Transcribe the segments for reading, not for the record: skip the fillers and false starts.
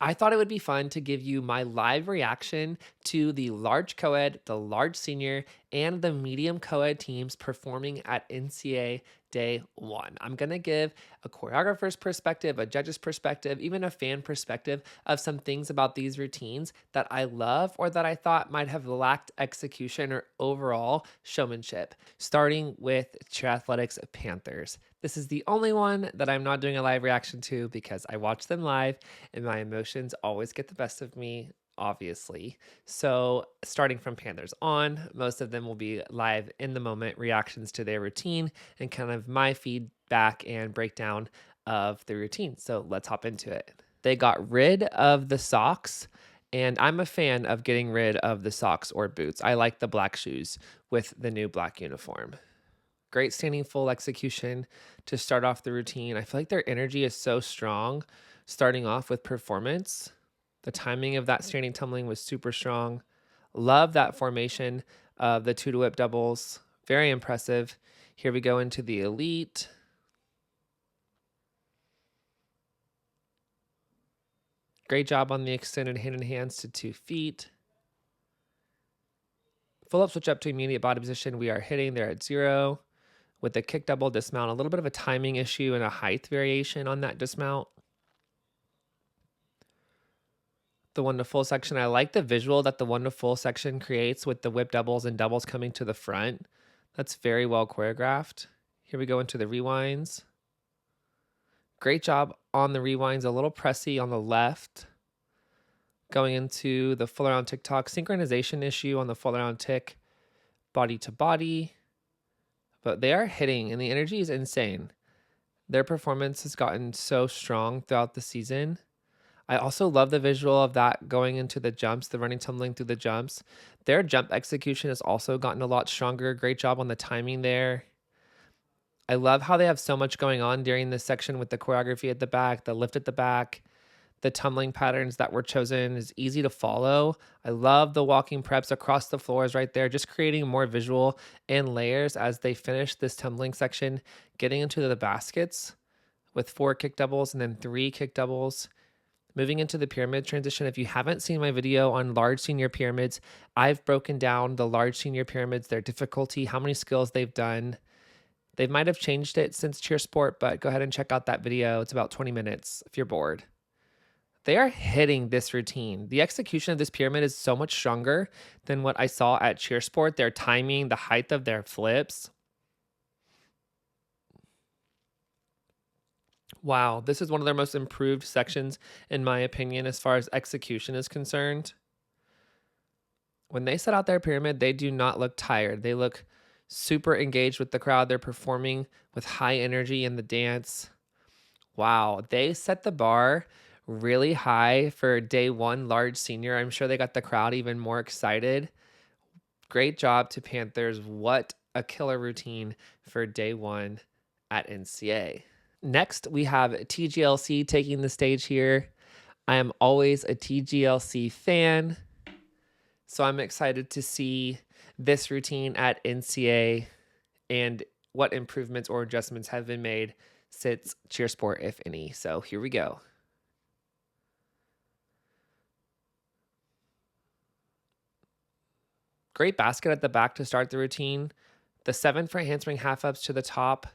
I thought it would be fun to give you my live reaction to the large co-ed, the large senior, and the medium co-ed teams performing at NCA Day One. I'm going to give a choreographer's perspective, a judge's perspective, even a fan perspective of some things about these routines that I love or that I thought might have lacked execution or overall showmanship, starting with Cheer Athletics Panthers. This is the only one that I'm not doing a live reaction to because I watch them live and my emotions always get the best of me, obviously. So, starting from Panthers on, most of them will be live in the moment reactions to their routine and kind of my feedback and breakdown of the routine. So, let's hop into it. They got rid of the socks, and I'm a fan of getting rid of the socks or boots. I like the black shoes with the new black uniform. Great standing full execution to start off the routine. I feel like their energy is so strong starting off with performance. The timing of that standing tumbling was super strong. Love that formation of the two to whip doubles. Very impressive. Here we go into the elite. Great job on the extended hand and hands to 2 feet. Full up switch up to immediate body position. We are hitting there at 0. With the kick double dismount, a little bit of a timing issue and a height variation on that dismount. The 1 to full section, I like the visual that the 1 to full section creates with the whip doubles and doubles coming to the front. That's very well choreographed. Here we go into the rewinds. Great job on the rewinds, a little pressy on the left. Going into the full around tick-tock, synchronization issue on the full around tick, body to body. But they are hitting, and the energy is insane. Their performance has gotten so strong throughout the season. I also love the visual of that going into the jumps, the running tumbling through the jumps. Their jump execution has also gotten a lot stronger. Great job on the timing there. I love how they have so much going on during this section with the choreography at the back, the lift at the back. The tumbling patterns that were chosen is easy to follow. I love the walking preps across the floors right there, just creating more visual and layers as they finish this tumbling section, getting into the baskets with 4 kick doubles and then 3 kick doubles. Moving into the pyramid transition, if you haven't seen my video on large senior pyramids, I've broken down the large senior pyramids, their difficulty, how many skills they've done. They might have changed it since Cheer Sport, but go ahead and check out that video. It's about 20 minutes if you're bored. They are hitting this routine. The execution of this pyramid is so much stronger than what I saw at Cheer Sport. Their timing, the height of their flips. Wow, this is one of their most improved sections, in my opinion, as far as execution is concerned. When they set out their pyramid, they do not look tired. They look super engaged with the crowd. They're performing with high energy in the dance. Wow, they set the bar really high for day one large senior. I'm sure they got the crowd even more excited. Great job to Panthers. What a killer routine for day one at NCA. Next, we have TGLC taking the stage here. I am always a TGLC fan, so I'm excited to see this routine at NCA and what improvements or adjustments have been made since Cheer Sport, if any. So here we go. Great basket at the back to start the routine. The 7 front handspring half ups to the top.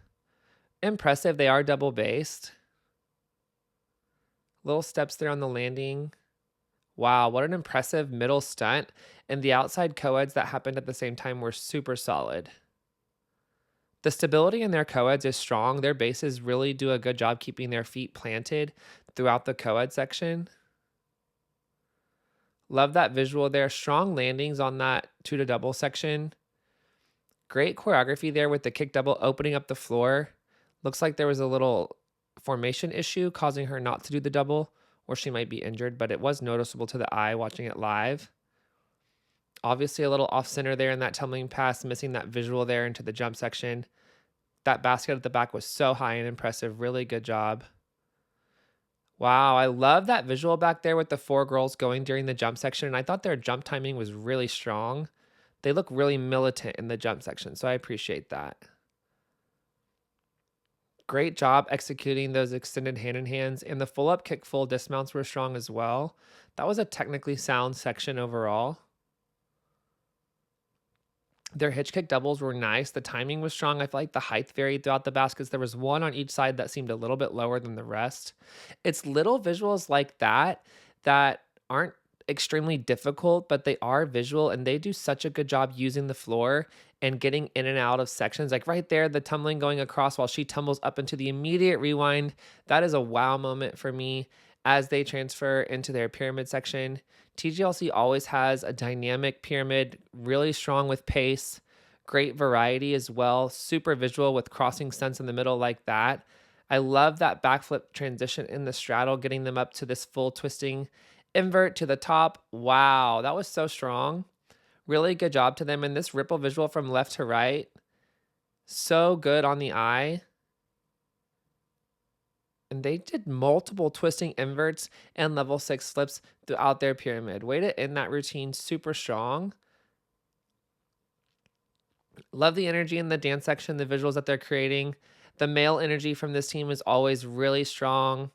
Impressive. They are double based. Little steps there on the landing. Wow, what an impressive middle stunt. And the outside co-eds that happened at the same time were super solid. The stability in their co-eds is strong. Their bases really do a good job keeping their feet planted throughout the co-ed section. Love that visual there. Strong landings on that 2 to double section. Great choreography there with the kick double opening up the floor. Looks like there was a little formation issue causing her not to do the double, or she might be injured, but it was noticeable to the eye watching it live. Obviously a little off center there in that tumbling pass, missing that visual there into the jump section. That basket at the back was so high and impressive. Really good job. Wow, I love that visual back there with the 4 girls going during the jump section, and I thought their jump timing was really strong. They look really militant in the jump section, so I appreciate that. Great job executing those extended hand-in-hands, and the full-up kick full dismounts were strong as well. That was a technically sound section overall. Their hitch kick doubles were nice. The timing was strong. I feel like the height varied throughout the baskets. There was one on each side that seemed a little bit lower than the rest. It's little visuals like that that aren't extremely difficult, but they are visual, and they do such a good job using the floor and getting in and out of sections. Like right there, the tumbling going across while she tumbles up into the immediate rewind. That is a wow moment for me as they transfer into their pyramid section. TGLC always has a dynamic pyramid, really strong with pace, great variety as well, super visual with crossing stunts in the middle like that. I love that backflip transition in the straddle, getting them up to this full twisting invert to the top. Wow, that was so strong. Really good job to them. And this ripple visual from left to right, so good on the eye. And they did multiple twisting inverts and level 6 flips throughout their pyramid. Way to end that routine super strong. Love the energy in the dance section, the visuals that they're creating. The male energy from this team is always really strong.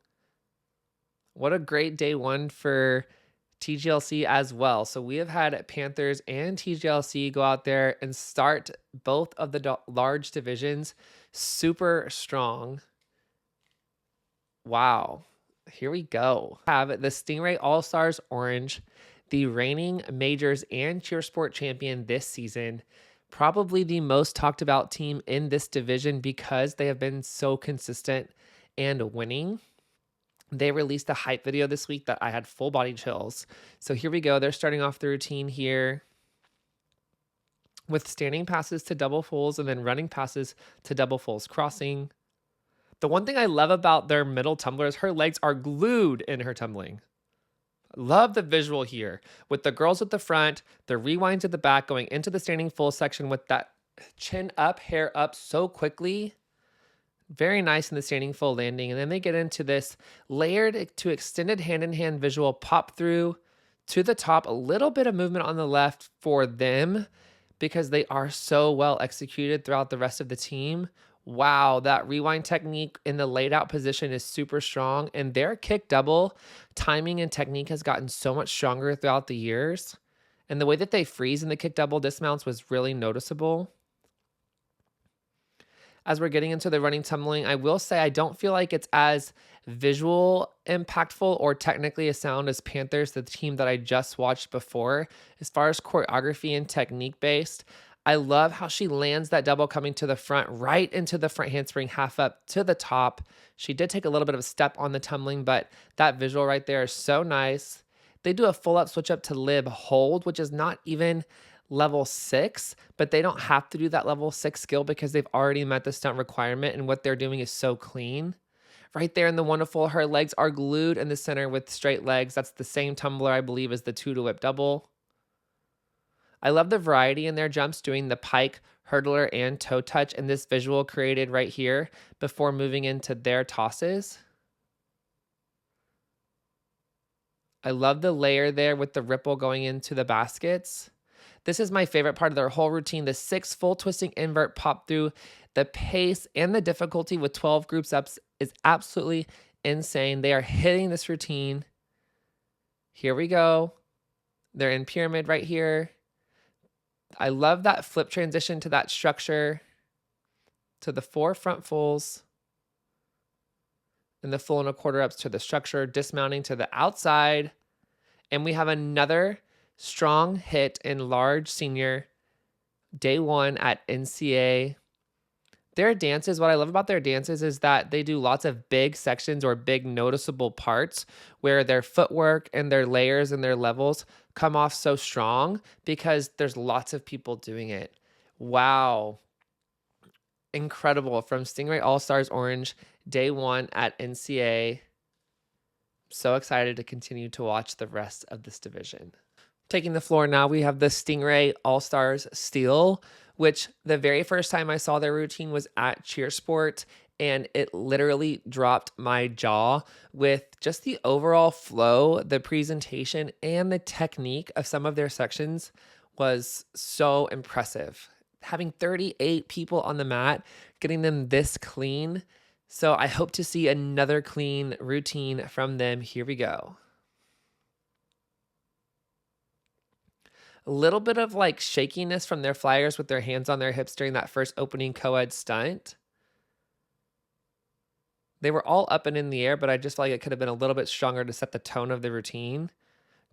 What a great day one for TGLC as well. So we have had Panthers and TGLC go out there and start both of the large divisions super strong. Wow. Here we go. Have the Stingray All-Stars Orange, the reigning majors and cheer sport champion this season. Probably the most talked about team in this division because they have been so consistent and winning. They released a hype video this week that I had full body chills. So here we go. They're starting off the routine here with standing passes to double fulls and then running passes to double fulls crossing. The one thing I love about their middle tumbler is her legs are glued in her tumbling. Love the visual here with the girls at the front, the rewinds at the back going into the standing full section with that chin up, hair up so quickly. Very nice in the standing full landing. And then they get into this layered to extended hand-in-hand visual pop through to the top. A little bit of movement on the left for them because they are so well executed throughout the rest of the team. Wow, that rewind technique in the laid out position is super strong. And their kick double timing and technique has gotten so much stronger throughout the years. And the way that they freeze in the kick double dismounts was really noticeable. As we're getting into the running tumbling, I will say I don't feel like it's as visual impactful or technically as sound as Panthers, the team that I just watched before. As far as choreography and technique based, I love how she lands that double coming to the front, right into the front handspring, half up to the top. She did take a little bit of a step on the tumbling, but that visual right there is so nice. They do a full up switch up to lib hold, which is not even level 6, but they don't have to do that level 6 skill because they've already met the stunt requirement, and what they're doing is so clean. Right there in the wonderful, her legs are glued in the center with straight legs. That's the same tumbler, I believe, as the 2 to whip double. I love the variety in their jumps, doing the pike, hurdler, and toe touch, and this visual created right here before moving into their tosses. I love the layer there with the ripple going into the baskets. This is my favorite part of their whole routine. The 6 full twisting invert pop through. The pace and the difficulty with 12 groups ups is absolutely insane. They are hitting this routine. Here we go. They're in pyramid right here. I love that flip transition to that structure, to the 4 front fulls, and the full and a quarter ups to the structure, dismounting to the outside. And we have another strong hit in large senior day one at NCA. Their dances, what I love about their dances is that they do lots of big sections or big noticeable parts where their footwork and their layers and their levels come off so strong because there's lots of people doing it. Wow. Incredible from Stingray All-Stars Orange, day one at NCA. So excited to continue to watch the rest of this division. Taking the floor now, we have the Stingray All-Stars Steel, which the very first time I saw their routine was at Cheersport, and it literally dropped my jaw with just the overall flow, the presentation, and the technique of some of their sections was so impressive. Having 38 people on the mat, getting them this clean, So I hope to see another clean routine from them. Here we go. A little bit of like shakiness from their flyers with their hands on their hips during that first opening co-ed stunt. They were all up and in the air, but I just feel like it could have been a little bit stronger to set the tone of the routine.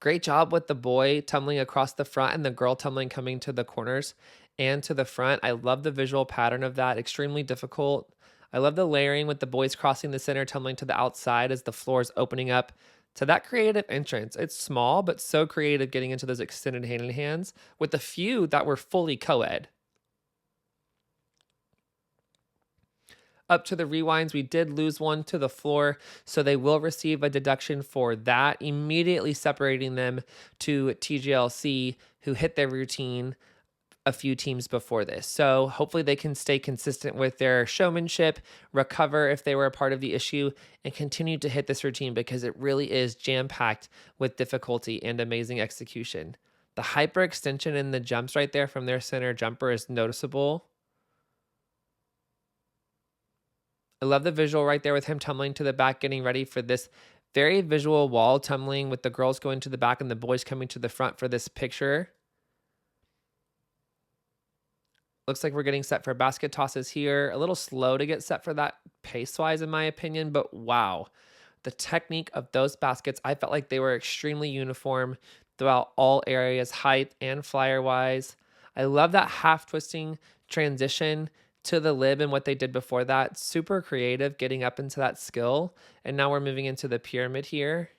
Great job with the boy tumbling across the front and the girl tumbling coming to the corners and to the front. I love the visual pattern of that. Extremely difficult. I love the layering with the boys crossing the center, tumbling to the outside as the floor is opening up to that creative entrance. It's small, but so creative getting into those extended hand in hands with a few that were fully co-ed. Up to the rewinds, we did lose one to the floor, so they will receive a deduction for that, immediately separating them to TGLC, who hit their routine a few teams before this. So hopefully they can stay consistent with their showmanship, recover if they were a part of the issue, and continue to hit this routine because it really is jam-packed with difficulty and amazing execution. The hyperextension in the jumps right there from their center jumper is noticeable. I love the visual right there with him tumbling to the back, getting ready for this very visual wall tumbling with the girls going to the back and the boys coming to the front for this picture. Looks like we're getting set for basket tosses here. A little slow to get set for that pace-wise, in my opinion, but wow. The technique of those baskets, I felt like they were extremely uniform throughout all areas, height and flyer-wise. I love that half-twisting transition to the lib and what they did before that. Super creative getting up into that skill. And now we're moving into the pyramid here.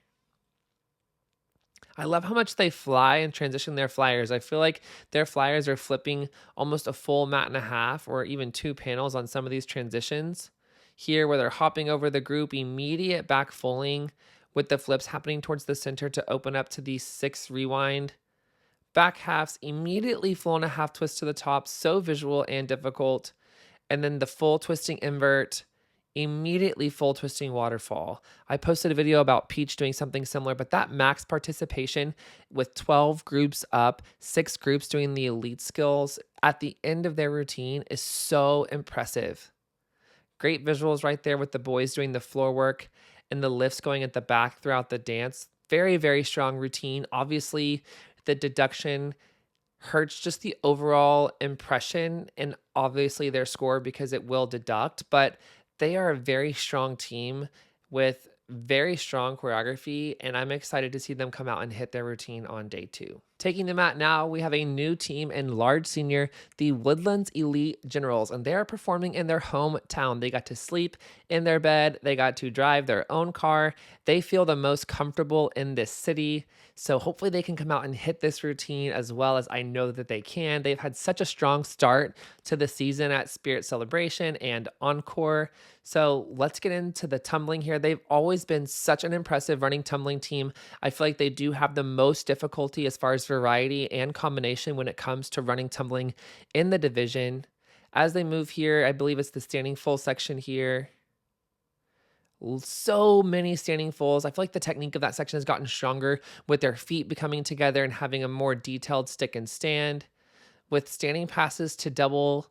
I love how much they fly and transition their flyers. I feel like their flyers are flipping almost a full mat and a half or even 2 panels on some of these transitions. Here where they're hopping over the group, immediate back fulling with the flips happening towards the center to open up to the 6 rewind. Back halves immediately flow on a half twist to the top. So visual and difficult. And then the full twisting invert, immediately full twisting waterfall. I posted a video about Peach doing something similar, but that max participation with 12 groups up, 6 groups doing the elite skills at the end of their routine is so impressive. Great visuals right there with the boys doing the floor work and the lifts going at the back throughout the dance. Very, very strong routine. Obviously, the deduction hurts just the overall impression and obviously their score because it will deduct, but they are a very strong team with very strong choreography, and I'm excited to see them come out and hit their routine on day 2. Taking them out now, we have a new team in large senior, the Woodlands Elite Generals, and they are performing in their hometown. They got to sleep in their bed. They got to drive their own car. They feel the most comfortable in this city. So hopefully they can come out and hit this routine as well as I know that they can. They've had such a strong start to the season at Spirit Celebration and Encore. So let's get into the tumbling here. They've always been such an impressive running tumbling team. I feel like they do have the most difficulty as far as variety and combination when it comes to running tumbling in the division. As they move here, I believe it's the standing full section here. So many standing fulls. I feel like the technique of that section has gotten stronger with their feet becoming together and having a more detailed stick and stand. With standing passes to double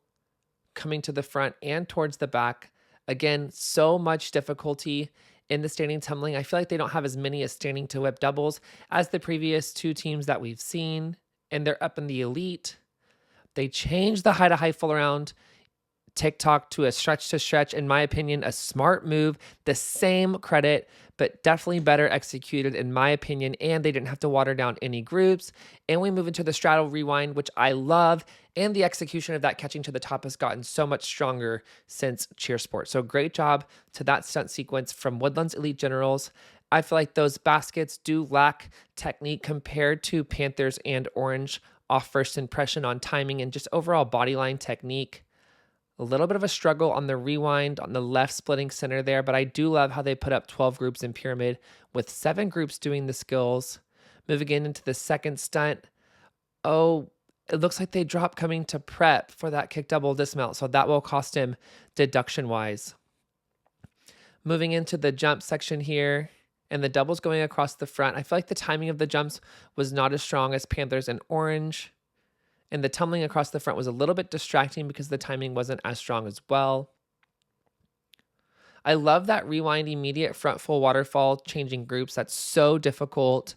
coming to the front and towards the back. Again, so much difficulty in the standing tumbling. I feel like they don't have as many as standing to whip doubles as the previous 2 teams that we've seen, and they're up in the elite. They changed the high to high full around TikTok to a stretch to stretch. In my opinion, a smart move, the same credit, but definitely better executed in my opinion. And they didn't have to water down any groups. And we move into the straddle rewind, which I love. And the execution of that catching to the top has gotten so much stronger since cheer sport. So great job to that stunt sequence from Woodlands Elite Generals. I feel like those baskets do lack technique compared to Panthers and Orange off first impression on timing and just overall bodyline technique. A little bit of a struggle on the rewind on the left splitting center there, but I do love how they put up 12 groups in pyramid with 7 groups doing the skills. Moving into the second stunt. Oh, it looks like they dropped coming to prep for that kick double dismount, so that will cost him deduction-wise. Moving into the jump section here and the doubles going across the front. I feel like the timing of the jumps was not as strong as Panthers and Orange. And the tumbling across the front was a little bit distracting because the timing wasn't as strong as well. I love that rewind immediate front full waterfall, changing groups. That's so difficult.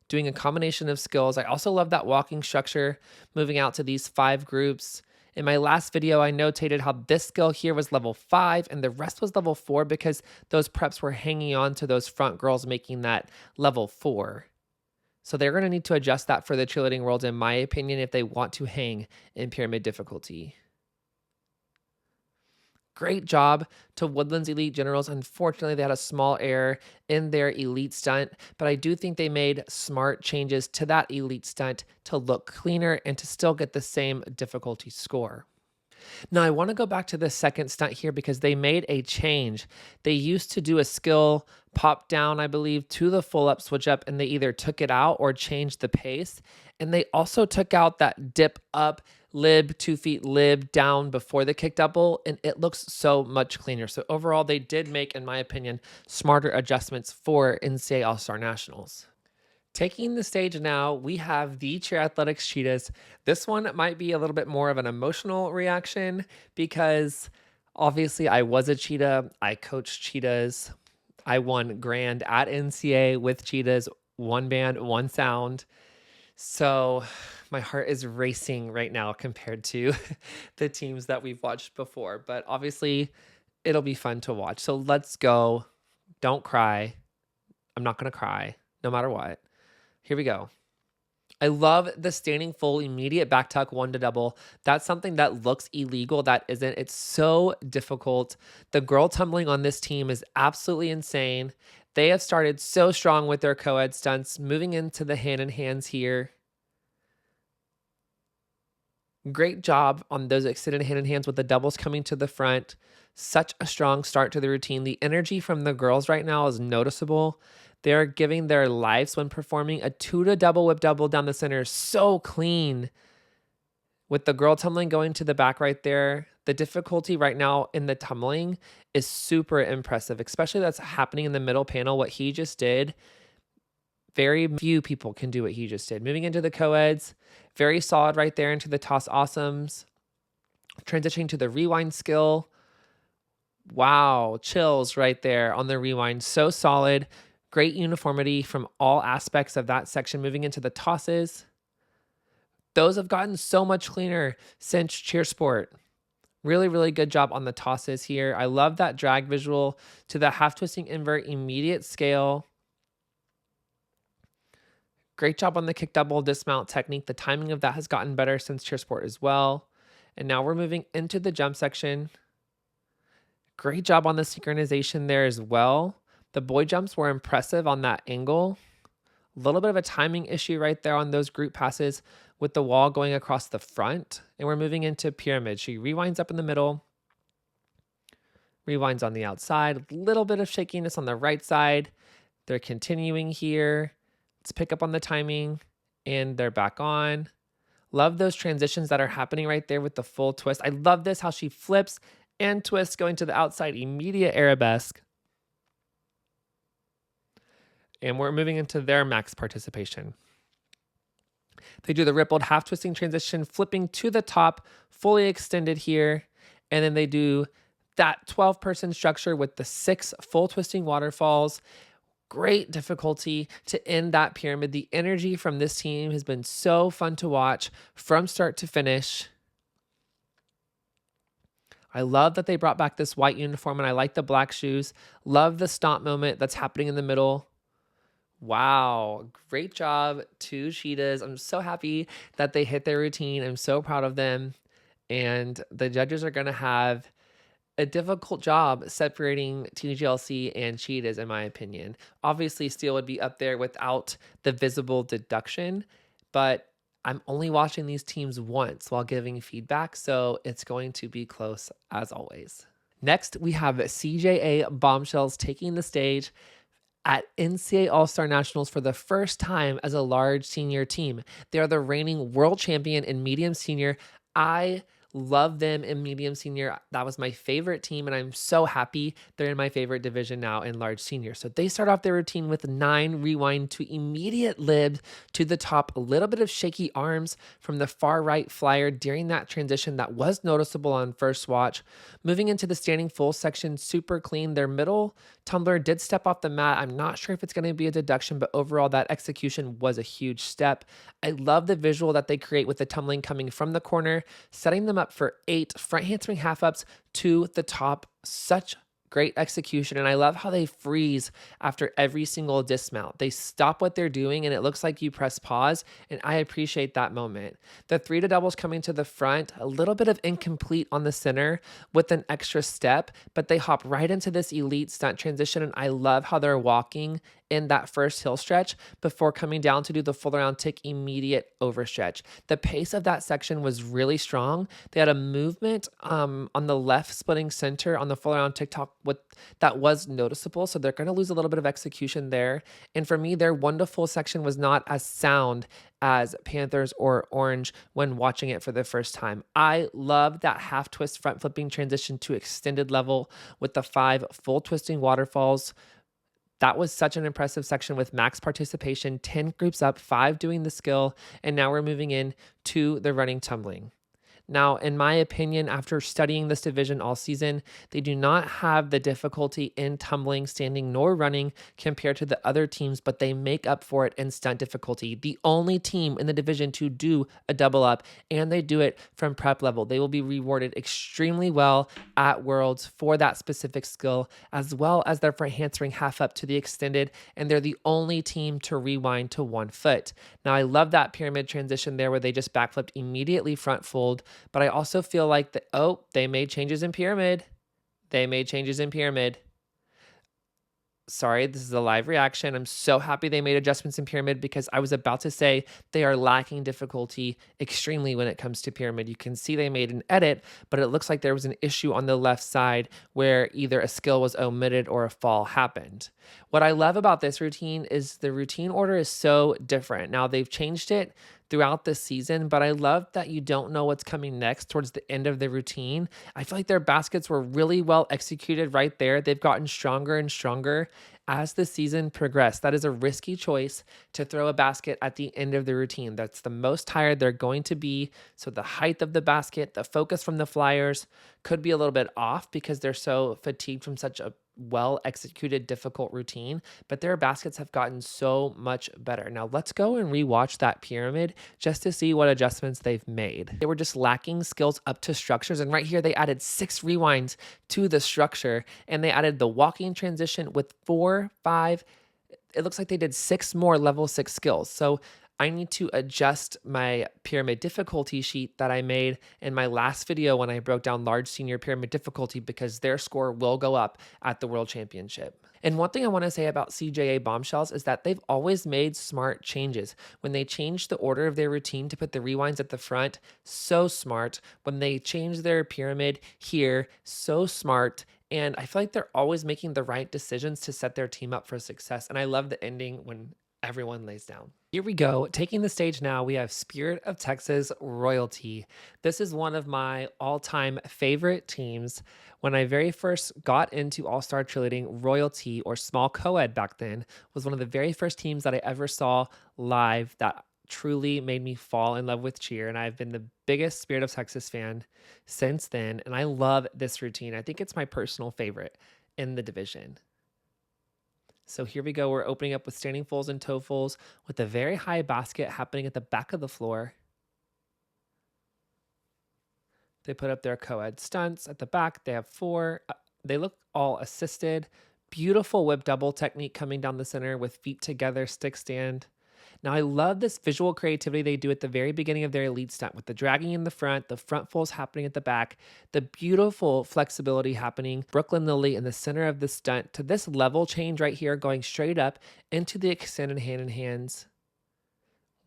Doing a combination of skills. I also love that walking structure, moving out to these 5 groups. In my last video, I notated how this skill here was level 5 and the rest was level 4 because those preps were hanging on to those front girls, making that level 4. So they're going to need to adjust that for the cheerleading world, in my opinion, if they want to hang in pyramid difficulty. Great job to Woodlands Elite Generals. Unfortunately, they had a small error in their elite stunt, but I do think they made smart changes to that elite stunt to look cleaner and to still get the same difficulty score. Now, I want to go back to the second stunt here because they made a change. They used to do a skill pop down, I believe, to the full up switch up, and they either took it out or changed the pace. And they also took out that dip up, lib, 2 feet lib down before the kick double, and it looks so much cleaner. So overall, they did make, in my opinion, smarter adjustments for NCA All-Star Nationals. Taking the stage now, we have the Cheer Athletics Cheetahs. This one might be a little bit more of an emotional reaction because obviously I was a Cheetah. I coached Cheetahs. I won grand at NCA with Cheetahs, 1 band, 1 sound. So my heart is racing right now compared to the teams that we've watched before. But obviously it'll be fun to watch. So let's go. Don't cry. I'm not going to cry no matter what. Here we go. I love the standing full immediate back tuck 1 to double. That's something that looks illegal. That isn't. It's so difficult. The girl tumbling on this team is absolutely insane. They have started so strong with their co-ed stunts, moving into the hand in hands here. Great job on those extended hand in hands with the doubles coming to the front. Such a strong start to the routine. The energy from the girls right now is noticeable. They're giving their lives when performing. A 2 to double whip double down the center. So clean. With the girl tumbling going to the back right there. The difficulty right now in the tumbling is super impressive, especially that's happening in the middle panel. What he just did, very few people can do what he just did. Moving into the co-eds, very solid right there into the toss awesomes. Transitioning to the rewind skill. Wow, chills right there on the rewind. So solid. Great uniformity from all aspects of that section. Moving into the tosses. Those have gotten so much cleaner since cheer sport. Really, really good job on the tosses here. I love that drag visual to the half twisting invert immediate scale. Great job on the kick double dismount technique. The timing of that has gotten better since cheer sport as well. And now we're moving into the jump section. Great job on the synchronization there as well. The boy jumps were impressive on that angle. A little bit of a timing issue right there on those group passes with the wall going across the front. And we're moving into pyramid. She rewinds up in the middle. Rewinds on the outside. A little bit of shakiness on the right side. They're continuing here. Let's pick up on the timing. And they're back on. Love those transitions that are happening right there with the full twist. I love this, how she flips and twists going to the outside. Immediate arabesque. And we're moving into their max participation. They do the rippled half twisting transition, flipping to the top, fully extended here. And then they do that 12-person structure with the 6 full twisting waterfalls. Great difficulty to end that pyramid. The energy from this team has been so fun to watch from start to finish. I love that they brought back this white uniform, and I like the black shoes. Love the stomp moment that's happening in the middle. Wow, great job to Cheetahs. I'm so happy that they hit their routine. I'm so proud of them. And the judges are going to have a difficult job separating TGLC and Cheetahs, in my opinion. Obviously, Steel would be up there without the visible deduction, but I'm only watching these teams once while giving feedback, so it's going to be close as always. Next, we have CJA Bombshells taking the stage at NCA All-Star Nationals for the first time as a large senior team. They are the reigning world champion in medium senior. I Love them in medium senior. That was my favorite team, and I'm so happy they're in my favorite division now in large senior. So they start off their routine with 9 rewind to immediate lib to the top, a little bit of shaky arms from the far right flyer during that transition that was noticeable on first watch. Moving into the standing full section, super clean. Their middle tumbler did step off the mat. I'm not sure if it's going to be a deduction, but overall that execution was a huge step. I love the visual that they create with the tumbling coming from the corner, setting them up for 8 front handspring half ups to the top. Such great execution. And I love how they freeze after every single dismount. They stop what they're doing and it looks like you press pause. And I appreciate that moment. The 3 to doubles coming to the front, a little bit of incomplete on the center with an extra step, but they hop right into this elite stunt transition. And I love how they're walking in that first hill stretch before coming down to do the full around tick immediate overstretch. The pace of that section was really strong. They had a movement on the left splitting center on the full around TikTok that was noticeable. So they're going to lose a little bit of execution there. And for me, their wonderful section was not as sound as Panthers or Orange when watching it for the first time. I love that half twist front flipping transition to extended level with the 5 full twisting waterfalls. That was such an impressive section with max participation, 10 groups up, 5 doing the skill, and now we're moving in to the running tumbling. Now, in my opinion, after studying this division all season, they do not have the difficulty in tumbling, standing, nor running compared to the other teams, but they make up for it in stunt difficulty. The only team in the division to do a double up, and they do it from prep level. They will be rewarded extremely well at Worlds for that specific skill, as well as their front handspring half up to the extended, and they're the only team to rewind to 1 foot. Now, I love that pyramid transition there where they just backflipped immediately front fold. But I also feel like they made changes in pyramid. They made changes in pyramid. Sorry, this is a live reaction. I'm so happy they made adjustments in pyramid because I was about to say they are lacking difficulty extremely when it comes to pyramid. You can see they made an edit, but it looks like there was an issue on the left side where either a skill was omitted or a fall happened. What I love about this routine is the routine order is so different. Now they've changed it throughout the season, but I love that you don't know what's coming next towards the end of the routine. I feel like their baskets were really well executed right there. They've gotten stronger and stronger as the season progressed. That is a risky choice to throw a basket at the end of the routine. That's the most tired they're going to be. So the height of the basket, the focus from the flyers could be a little bit off because they're so fatigued from such a well executed, difficult routine, but their baskets have gotten so much better. Now let's go and rewatch that pyramid just to see what adjustments they've made. They were just lacking skills up to structures. And right here, they added 6 rewinds to the structure and they added the walking transition with 4, 5. It looks like they did 6 more level 6 skills. So I need to adjust my pyramid difficulty sheet that I made in my last video when I broke down large senior pyramid difficulty because their score will go up at the World Championship. And one thing I want to say about CJA Bombshells is that they've always made smart changes. When they changed the order of their routine to put the rewinds at the front, so smart. When they changed their pyramid here, so smart. And I feel like they're always making the right decisions to set their team up for success. And I love the ending when everyone lays down. Here we go. Taking the stage now, we have Spirit of Texas Royalty. This is one of my all-time favorite teams. When I very first got into All-Star cheerleading, Royalty, or small Coed back then, was one of the very first teams that I ever saw live that truly made me fall in love with cheer. And I've been the biggest Spirit of Texas fan since then. And I love this routine. I think it's my personal favorite in the division. So here we go. We're opening up with standing fulls and toe fulls with a very high basket happening at the back of the floor. They put up their Coed stunts at the back. They have 4. They look all assisted. Beautiful whip double technique coming down the center with feet together, stick stand. Now, I love this visual creativity they do at the very beginning of their elite stunt with the dragging in the front folds happening at the back, the beautiful flexibility happening, Brooklyn Lily in the center of the stunt to this level change right here, going straight up into the extended hand in hands.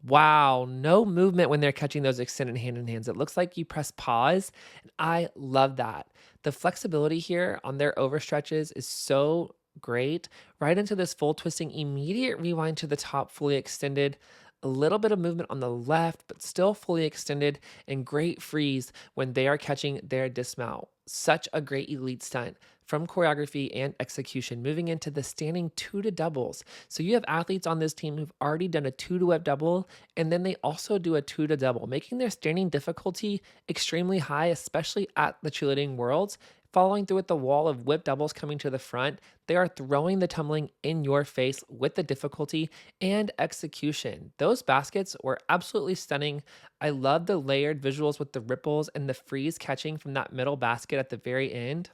Wow, no movement when they're catching those extended hand in hands. It looks like you press pause, and I love that. The flexibility here on their overstretches is so great. Right into this full twisting, immediate rewind to the top, fully extended. A little bit of movement on the left, but still fully extended, and great freeze when they are catching their dismount. Such a great elite stunt from choreography and execution, moving into the standing 2 to doubles. So you have athletes on this team who've already done a 2 to web double, and then they also do a 2 to double, making their standing difficulty extremely high, especially at the cheerleading worlds. Following through with the wall of whip doubles coming to the front, they are throwing the tumbling in your face with the difficulty and execution. Those baskets were absolutely stunning. I love the layered visuals with the ripples and the freeze catching from that middle basket at the very end.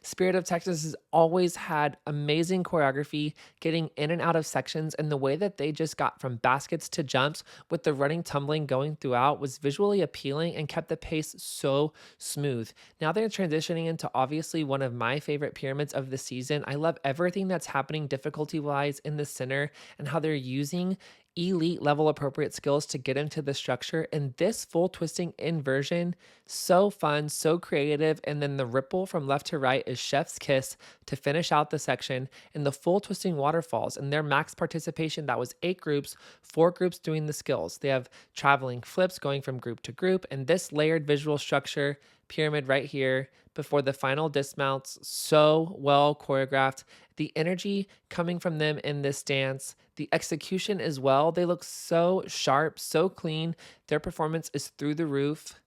Spirit of Texas has always had amazing choreography, getting in and out of sections, and the way that they just got from baskets to jumps with the running tumbling going throughout was visually appealing and kept the pace so smooth. Now they're transitioning into obviously one of my favorite pyramids of the season. I love everything that's happening difficulty-wise in the center and how they're using elite level appropriate skills to get into the structure. And this full twisting inversion, so fun, so creative. And then the ripple from left to right is chef's kiss to finish out the section, and the full twisting waterfalls and their max participation. That was 8 groups, 4 groups doing the skills. They have traveling flips going from group to group, and this layered visual structure pyramid right here before the final dismounts, so well choreographed. The energy coming from them in this dance, the execution as well. They look so sharp, so clean. Their performance is through the roof.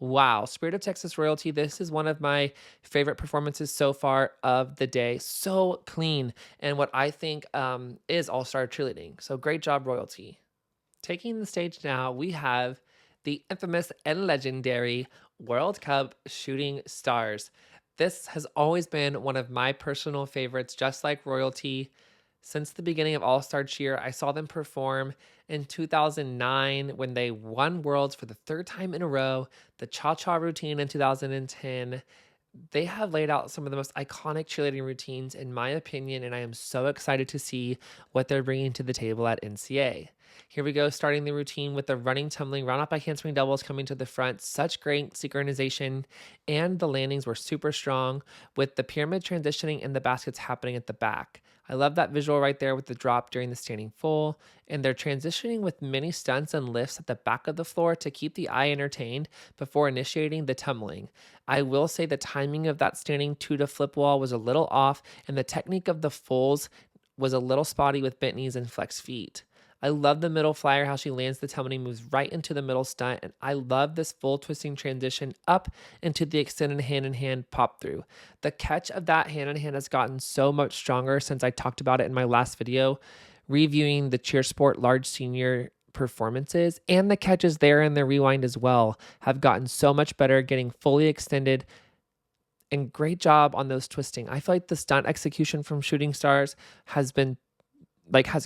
Wow, Spirit of Texas Royalty, this is one of my favorite performances so far of the day. So clean, and what I think is all-star cheerleading. So great job, Royalty. Taking the stage now, we have the infamous and legendary World Cup Shooting Stars. This has always been one of my personal favorites, just like Royalty. Since the beginning of All-Star Cheer, I saw them perform in 2009 when they won Worlds for the 3rd time in a row, the Cha-Cha routine in 2010. They have laid out some of the most iconic cheerleading routines, in my opinion, and I am so excited to see what they're bringing to the table at NCA. Here we go, starting the routine with the running, tumbling, round up by handspring doubles coming to the front. Such great synchronization, and the landings were super strong with the pyramid transitioning and the baskets happening at the back. I love that visual right there with the drop during the standing full, and they're transitioning with many stunts and lifts at the back of the floor to keep the eye entertained before initiating the tumbling. I will say the timing of that standing 2 to flip wall was a little off, and the technique of the fulls was a little spotty with bent knees and flexed feet. I love the middle flyer, how she lands the tumbling, moves right into the middle stunt, and I love this full twisting transition up into the extended hand-in-hand pop through. The catch of that hand-in-hand has gotten so much stronger since I talked about it in my last video, reviewing the Cheer Sport large senior performances, and the catches there in the rewind as well have gotten so much better, getting fully extended. And great job on those twisting. I feel like the stunt execution from Shooting Stars has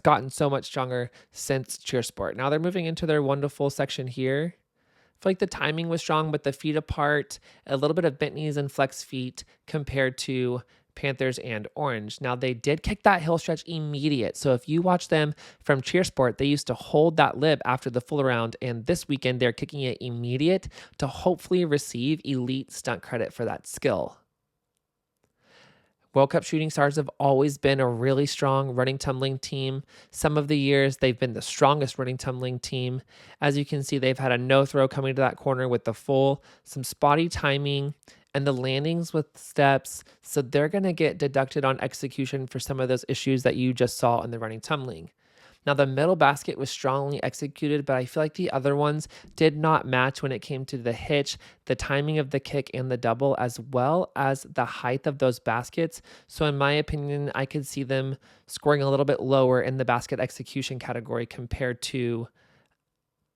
gotten so much stronger since Cheer Sport. Now they're moving into their wonderful section here. I feel like the timing was strong, but the feet apart, a little bit of bent knees and flex feet compared to Panthers and Orange. Now they did kick that hill stretch immediate. So if you watch them from Cheer Sport, they used to hold that lib after the full round, and this weekend they're kicking it immediate to hopefully receive elite stunt credit for that skill. World Cup Shooting Stars have always been a really strong running tumbling team. Some of the years they've been the strongest running tumbling team. As you can see, they've had a no throw coming to that corner with the full, some spotty timing, and the landings with steps. So they're going to get deducted on execution for some of those issues that you just saw in the running tumbling. Now, the middle basket was strongly executed, but I feel like the other ones did not match when it came to the hitch, the timing of the kick, and the double, as well as the height of those baskets. So in my opinion, I could see them scoring a little bit lower in the basket execution category compared to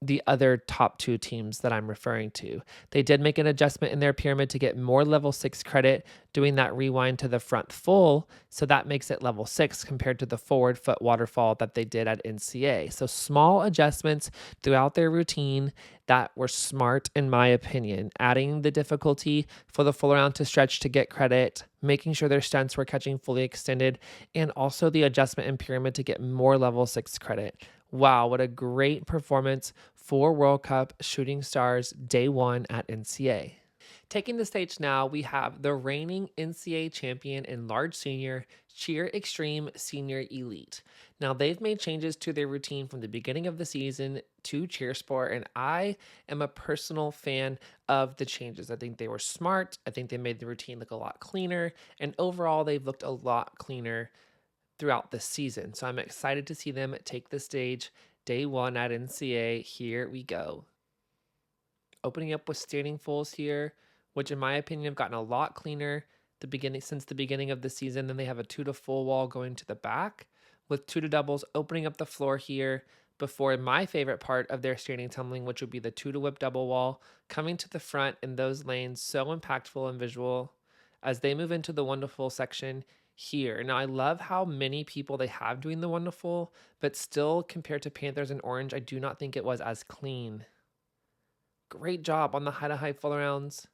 the other top 2 teams that I'm referring to. They did make an adjustment in their pyramid to get more level 6 credit, doing that rewind to the front full. So that makes it level 6 compared to the forward foot waterfall that they did at NCA. So small adjustments throughout their routine that were smart, in my opinion, adding the difficulty for the full round to stretch to get credit, making sure their stunts were catching fully extended, and also the adjustment in pyramid to get more level 6 credit. Wow, what a great performance for World Cup Shooting Stars Day 1 at NCA. Taking the stage now, we have the reigning NCA champion in large senior, Cheer Extreme Senior Elite. Now, they've made changes to their routine from the beginning of the season to Cheer Sport, and I am a personal fan of the changes. I think they were smart. I think they made the routine look a lot cleaner, and overall, they've looked a lot cleaner throughout the season. So I'm excited to see them take the stage day one at NCA. Here we go. Opening up with standing fulls here, which in my opinion have gotten a lot cleaner since the beginning of the season. Then they have a 2 to full wall going to the back with 2 to doubles, opening up the floor here before my favorite part of their standing tumbling, which would be the 2 to whip double wall coming to the front in those lanes. So impactful and visual as they move into the wonderful section here. Now, I love how many people they have doing the wonderful, but still compared to Panthers and Orange, I do not think it was as clean. Great job on the high to high full rounds.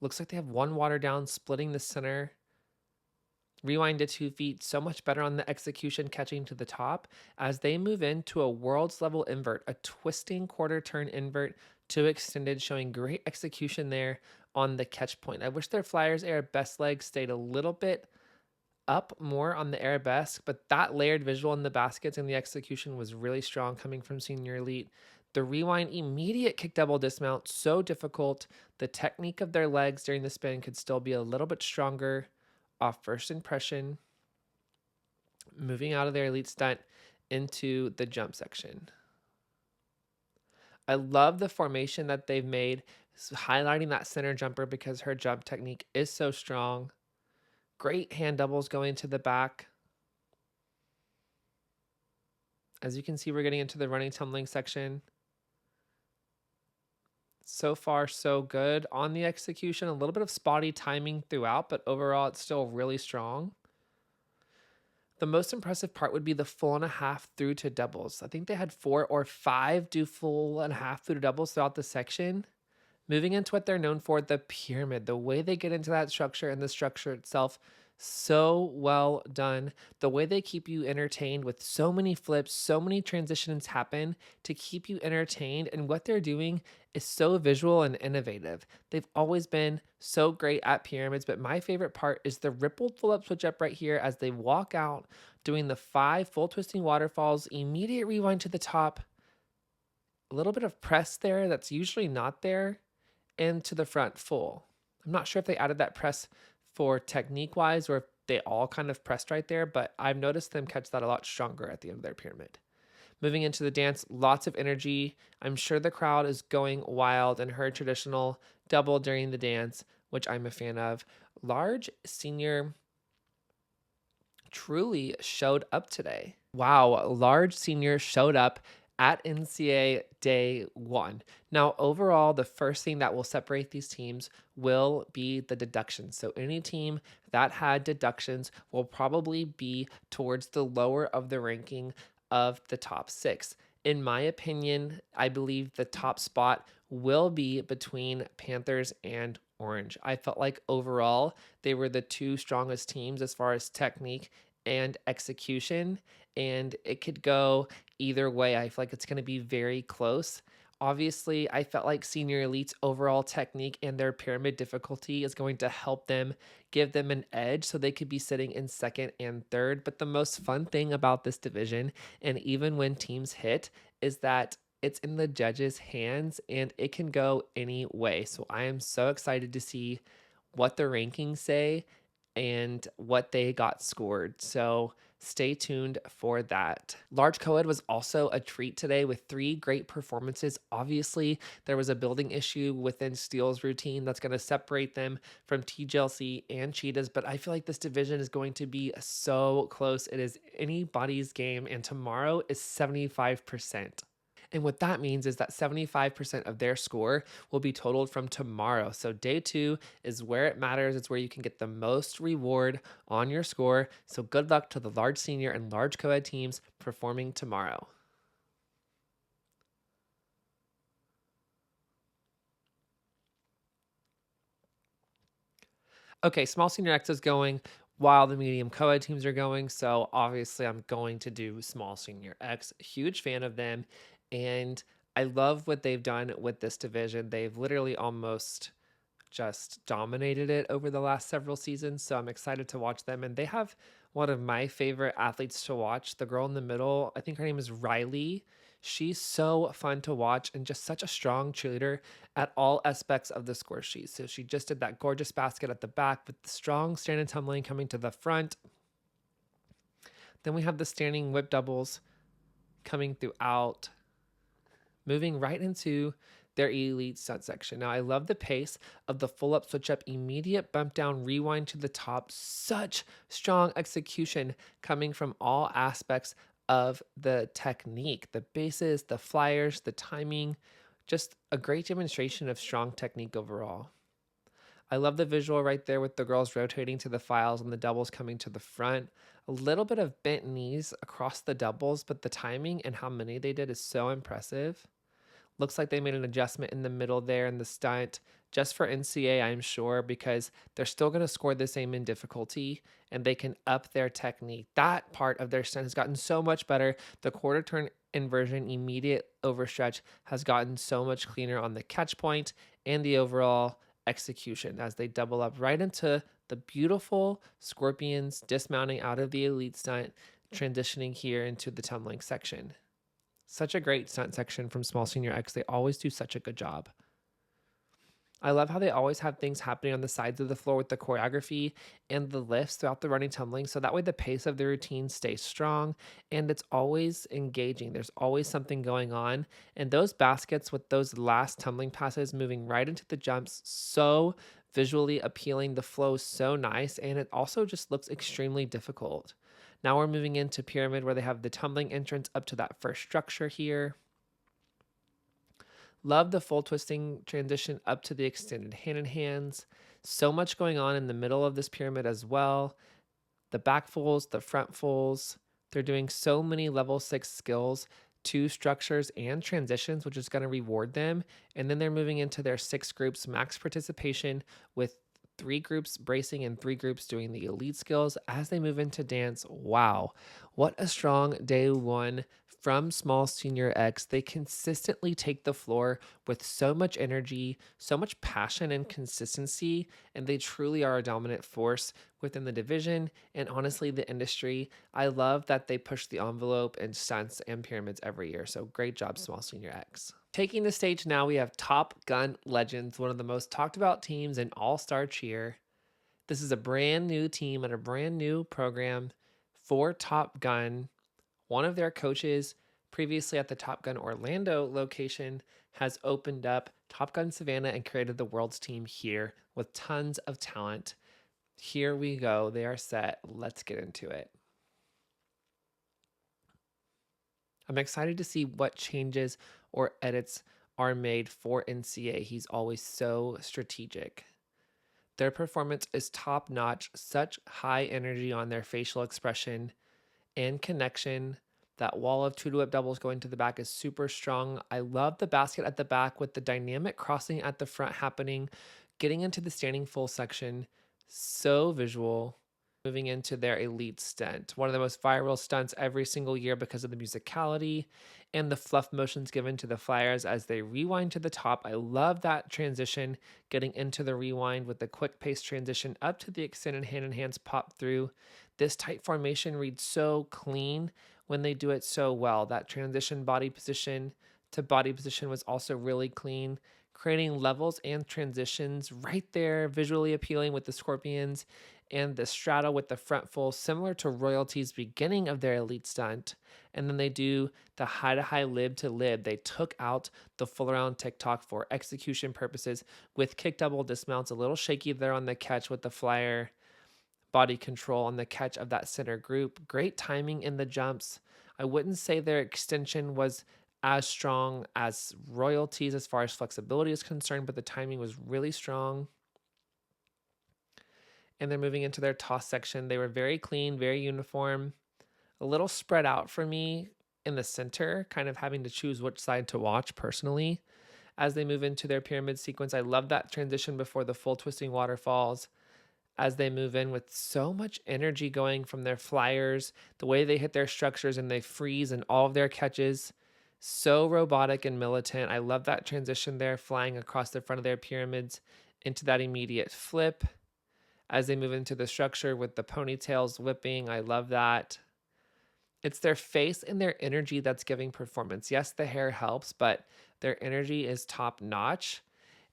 Looks like they have one water down, splitting the center. Rewind to 2 feet, so much better on the execution, catching to the top as they move into a world's level invert, a twisting quarter turn invert to extended, showing great execution there on the catch point. I wish their Flyers arabesque leg stayed a little bit up more on the arabesque, but that layered visual in the baskets and the execution was really strong coming from Senior Elite. The rewind immediate kick double dismount, so difficult. The technique of their legs during the spin could still be a little bit stronger off first impression. Moving out of their elite stunt into the jump section. I love the formation that they've made, highlighting that center jumper because her jump technique is so strong. Great hand doubles going to the back. As you can see, we're getting into the running tumbling section. So far, so good on the execution. A little bit of spotty timing throughout, but overall, it's still really strong. The most impressive part would be the full and a half through to doubles. I think they had 4 or 5 do full and a half through to doubles throughout the section. Moving into what they're known for, the pyramid, the way they get into that structure and the structure itself, so well done. The way they keep you entertained with so many flips, so many transitions happen to keep you entertained. And what they're doing is so visual and innovative. They've always been so great at pyramids, but my favorite part is the rippled full up switch up right here as they walk out doing the 5 full twisting waterfalls, immediate rewind to the top, a little bit of press there that's usually not there, and to the front full. I'm not sure if they added that press for technique wise or if they all kind of pressed right there, but I've noticed them catch that a lot stronger at the end of their pyramid. Moving into the dance, lots of energy. I'm sure the crowd is going wild and her traditional double during the dance, which I'm a fan of. Large senior truly showed up today. Wow, large senior showed up at NCA Day One. Now, overall, the first thing that will separate these teams will be the deductions. So any team that had deductions will probably be towards the lower of the ranking of the top 6. In my opinion, I believe the top spot will be between Panthers and Orange. I felt like overall, they were the 2 strongest teams as far as technique and execution, and it could go either way. I feel like it's going to be very close. Obviously, I felt like Senior Elite's overall technique and their pyramid difficulty is going to help them, give them an edge so they could be sitting in second and third. But the most fun thing about this division, and even when teams hit, is that it's in the judges' hands and it can go any way. So I am so excited to see what the rankings say and what they got scored. So stay tuned for that. Large Coed was also a treat today with 3 great performances. Obviously, there was a building issue within Steel's routine that's going to separate them from TGLC and Cheetahs, but I feel like this division is going to be so close. It is anybody's game, and tomorrow is 75%. And what that means is that 75% of their score will be totaled from tomorrow. So day 2 is where it matters. It's where you can get the most reward on your score. So good luck to the large senior and large co-ed teams performing tomorrow. Okay, small senior X is going while the medium co-ed teams are going. So obviously I'm going to do small senior X. Huge fan of them. And I love what they've done with this division. They've literally almost just dominated it over the last several seasons. So I'm excited to watch them. And they have one of my favorite athletes to watch, the girl in the middle. I think her name is Riley. She's so fun to watch and just such a strong cheerleader at all aspects of the score sheet. So she just did that gorgeous basket at the back with the strong stand and tumbling coming to the front. Then we have the standing whip doubles coming throughout, moving right into their elite stunt section. Now, I love the pace of the full up, switch up, immediate bump down, rewind to the top. Such strong execution coming from all aspects of the technique, the bases, the flyers, the timing, just a great demonstration of strong technique overall. I love the visual right there with the girls rotating to the files and the doubles coming to the front. A little bit of bent knees across the doubles, but the timing and how many they did is so impressive. Looks like they made an adjustment in the middle there in the stunt just for NCA, I'm sure, because they're still going to score the same in difficulty and they can up their technique. That part of their stunt has gotten so much better. The quarter turn inversion, immediate overstretch has gotten so much cleaner on the catch point and the overall execution as they double up right into the beautiful scorpions dismounting out of the elite stunt, transitioning here into the tumbling section. Such a great stunt section from Small Senior X. They always do such a good job. I love how they always have things happening on the sides of the floor with the choreography and the lifts throughout the running tumbling. So that way the pace of the routine stays strong and it's always engaging. There's always something going on. And those baskets with those last tumbling passes moving right into the jumps, so visually appealing. The flow is so nice. And it also just looks extremely difficult. Now we're moving into pyramid where they have the tumbling entrance up to that first structure here. Love the full twisting transition up to the extended hand in hands. So much going on in the middle of this pyramid as well. The back fulls, the front fulls. They're doing so many level 6 skills, 2 structures and transitions, which is going to reward them. And then they're moving into their 6 groups max participation with 3 groups bracing and 3 groups doing the elite skills as they move into dance. Wow, what a strong day one from Small Senior X. They consistently take the floor with so much energy, so much passion and consistency, and they truly are a dominant force within the division and honestly the industry. I love that they push the envelope in stunts and pyramids every year. So great job, Small Senior X. Taking the stage now, we have Top Gun Legends, one of the most talked about teams in All-Star Cheer. This is a brand new team and a brand new program for Top Gun. One of their coaches previously at the Top Gun Orlando location has opened up Top Gun Savannah and created the world's team here with tons of talent. Here we go. They are set. Let's get into it. I'm excited to see what changes or edits are made for NCA. He's always so strategic. Their performance is top notch, such high energy on their facial expression and connection. That wall of 2 whip doubles going to the back is super strong. I love the basket at the back with the dynamic crossing at the front happening, getting into the standing full section. So visual. Moving into their elite stunt, one of the most viral stunts every single year because of the musicality and the fluff motions given to the flyers as they rewind to the top. I love that transition, getting into the rewind with the quick pace transition up to the extended hand in hands pop through. This tight formation reads so clean when they do it so well. That transition body position to body position was also really clean, creating levels and transitions right there, visually appealing with the scorpions and the straddle with the front full, similar to Royalty's beginning of their elite stunt. And then they do the high to high, lib to lib. They took out the full around TikTok for execution purposes with kick double dismounts, a little shaky there on the catch with the flyer body control on the catch of that center group. Great timing in the jumps. I wouldn't say their extension was as strong as Royalty's as far as flexibility is concerned, but the timing was really strong. And they're moving into their toss section. They were very clean, very uniform, a little spread out for me in the center, kind of having to choose which side to watch personally. As they move into their pyramid sequence, I love that transition before the full twisting waterfalls as they move in with so much energy going from their flyers, the way they hit their structures and they freeze and all of their catches. So robotic and militant. I love that transition there, flying across the front of their pyramids into that immediate flip as they move into the structure with the ponytails whipping. I love that. It's their face and their energy that's giving performance. Yes, the hair helps, but their energy is top notch.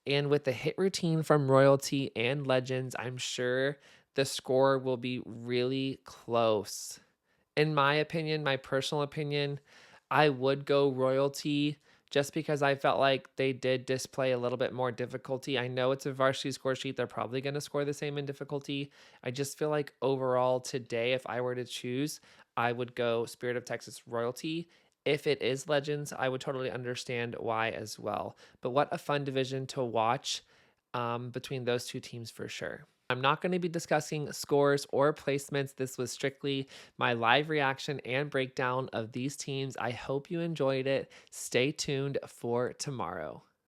And with the hit routine from Royalty and Legends, I'm sure the score will be really close. In my opinion, my personal opinion, I would go Royalty just because I felt like they did display a little bit more difficulty. I know it's a varsity score sheet. They're probably going to score the same in difficulty. I just feel like overall today, if I were to choose, I would go Spirit of Texas Royalty. If it is Legends, I would totally understand why as well. But what a fun division to watch between those two teams for sure. I'm not going to be discussing scores or placements. This was strictly my live reaction and breakdown of these teams. I hope you enjoyed it. Stay tuned for tomorrow.